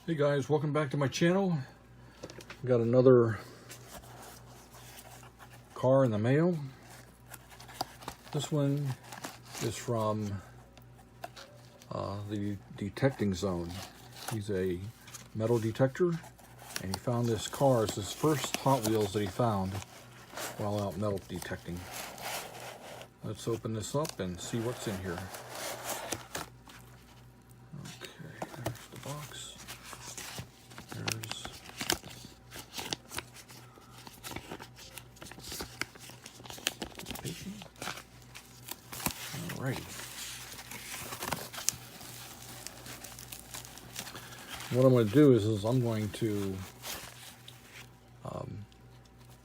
Hey guys, welcome back to my channel. Got another car in the mail. This one is from the detecting zone. He's a metal detector, and he found this car. It's his first Hot Wheels that he found while out metal detecting. Let's open this up and see what's in here. Okay, there's the box. There's pacing. Alrighty. What I'm going to do is I'm going to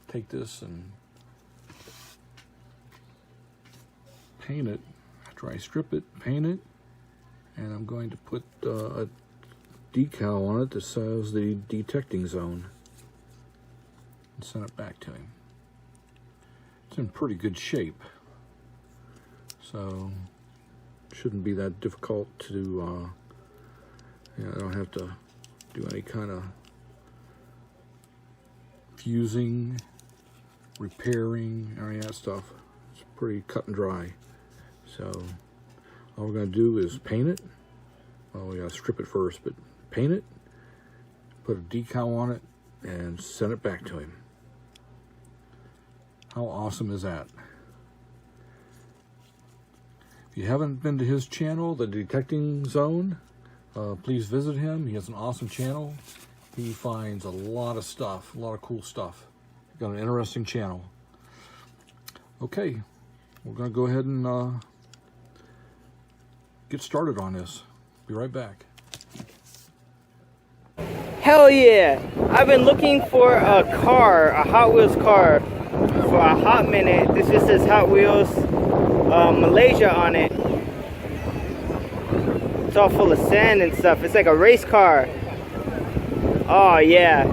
take this and paint it. After I strip it, paint it, and I'm going to put a decal on it that says the detecting zone and send it back to him. It's in pretty good shape, so shouldn't be that difficult to I don't have to do any kind of fusing, repairing, or any of that stuff. It's pretty cut and dry. So all we're going to do is paint it. Well, we got to strip it first, but paint it, put a decal on it, and send it back to him. How awesome is that? If you haven't been to his channel, The Detecting Zone, please visit him. He has an awesome channel. He finds a lot of stuff, a lot of cool stuff. Got an interesting channel. Okay, we're going to go ahead and get started on this. Be right back. Hell yeah! I've been looking for a car, a Hot Wheels car, for a hot minute. This just says Hot Wheels Malaysia on it. It's all full of sand and stuff. It's like a race car. Oh yeah.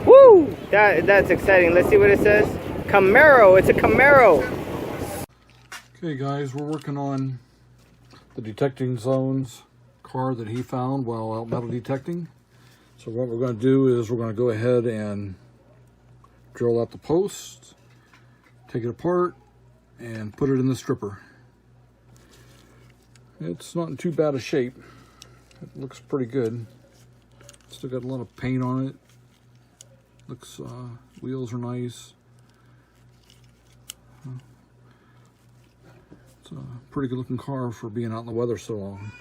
Woo! That's exciting. Let's see what it says. Camaro. It's a Camaro. Okay guys, we're working on the Detecting Zone's car that he found while out metal detecting. So what we're going to do is we're going to go ahead and drill out the posts, take it apart, and put it in the stripper. It's not in too bad a shape. It looks pretty good. Still got a lot of paint on it. Looks, wheels are nice. It's a pretty good looking car for being out in the weather so long.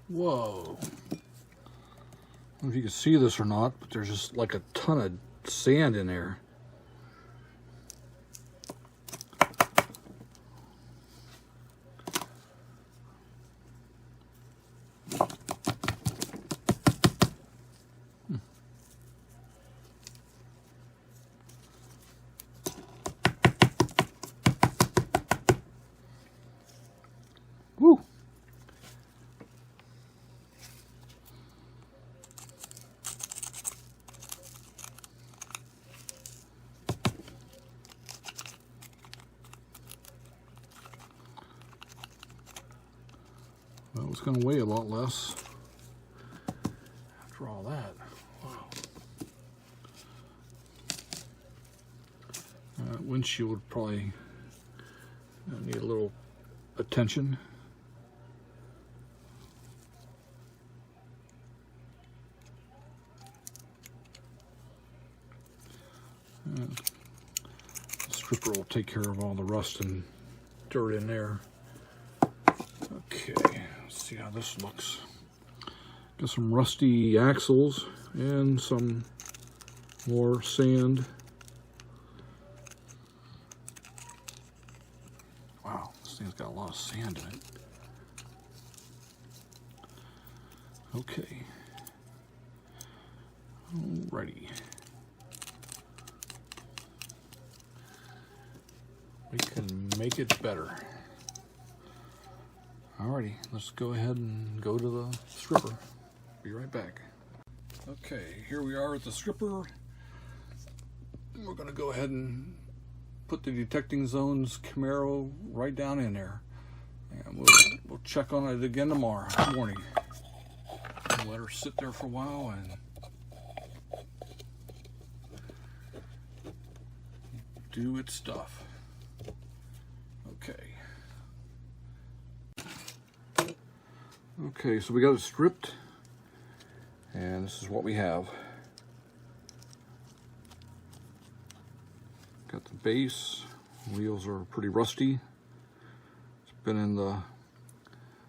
Whoa. I don't know if you can see this or not, but there's just like a ton of sand in there. Well, it's going to weigh a lot less after all that. Wow. Windshield probably need a little attention. The stripper will take care of all the rust and dirt in there. Okay, let's see how this looks. Got some rusty axles and some more sand. Wow, this thing's got a lot of sand in it. Okay. Alrighty. We can make it better. Alrighty, let's go ahead and go to the stripper. Be right back. Okay, here we are at the stripper. We're going to go ahead and put the detecting zones Camaro right down in there. And we'll check on it again tomorrow morning. We'll let her sit there for a while and do its stuff. Okay, so we got it stripped, and this is what we have. Got the base. Wheels are pretty rusty. It's been in the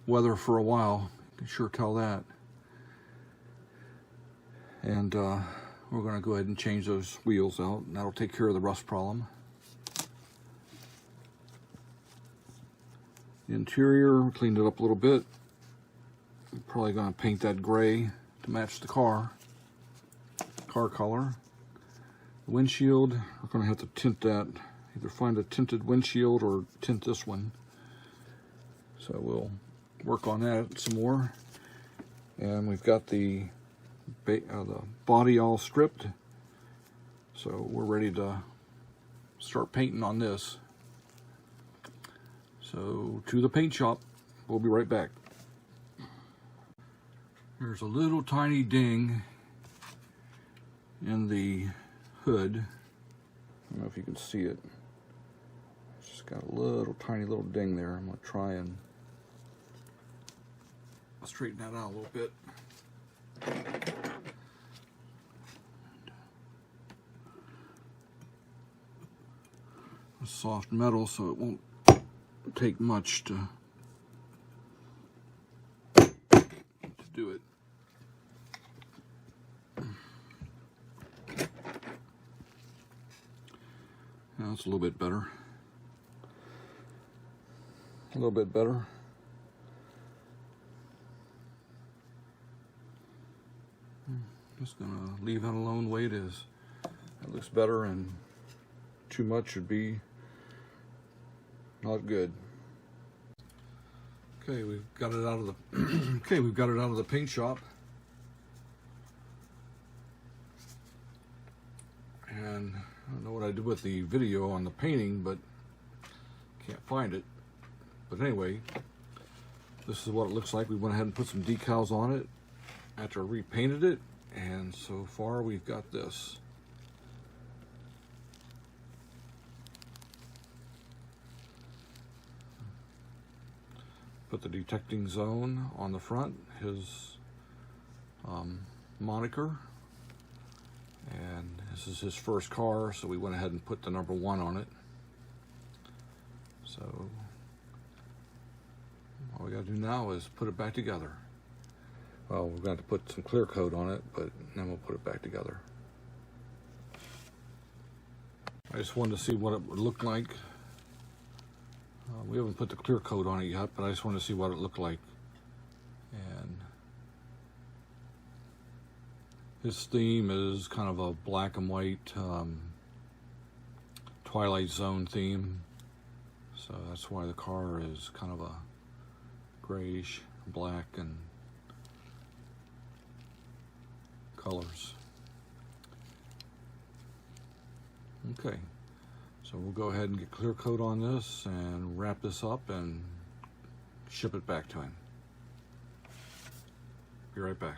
weather for a while. You can sure tell that. And we're going to go ahead and change those wheels out, and that'll take care of the rust problem. The interior, cleaned it up a little bit. I'm probably going to paint that gray to match the car color. The windshield, we're going to have to tint that. Either find a tinted windshield or tint this one. So we'll work on that some more. And we've got the body all stripped. So we're ready to start painting on this. So to the paint shop. We'll be right back. There's a little tiny ding in the hood. I don't know if you can see it. It's just got a little tiny little ding there. I'm going to try and straighten that out a little bit. It's soft metal, so it won't take much to do it. Now it's a little bit better. A little bit better. Just gonna leave that alone the way it is. That looks better, and too much would be not good. Okay, we've got it out of the we've got it out of the paint shop. And I don't know what I did with the video on the painting, but can't find it. But anyway, this is what it looks like. We went ahead and put some decals on it after I repainted it, and so far we've got this. Put the detecting zone on the front, his moniker, and this is his first car, so we went ahead and put the number 1 on it. So all we got to do now is put it back together. Well, we're going to have to put some clear coat on it, but then we'll put it back together. I just wanted to see what it would look like. We haven't put the clear coat on it yet, but I just wanted to see what it looked like. And his theme is kind of a black and white Twilight Zone theme. So that's why the car is kind of a grayish black and colors. Okay. So we'll go ahead and get clear coat on this and wrap this up and ship it back to him. Be right back.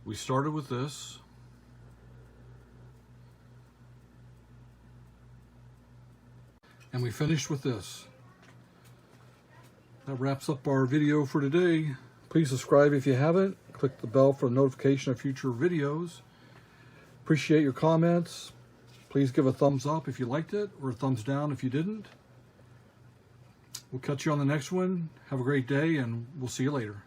We started with this. And we finished with this. That wraps up our video for today. Please subscribe if you haven't. Click the bell for notification of future videos. Appreciate your comments. Please give a thumbs up if you liked it, or a thumbs down if you didn't. We'll catch you on the next one. Have a great day, and we'll see you later.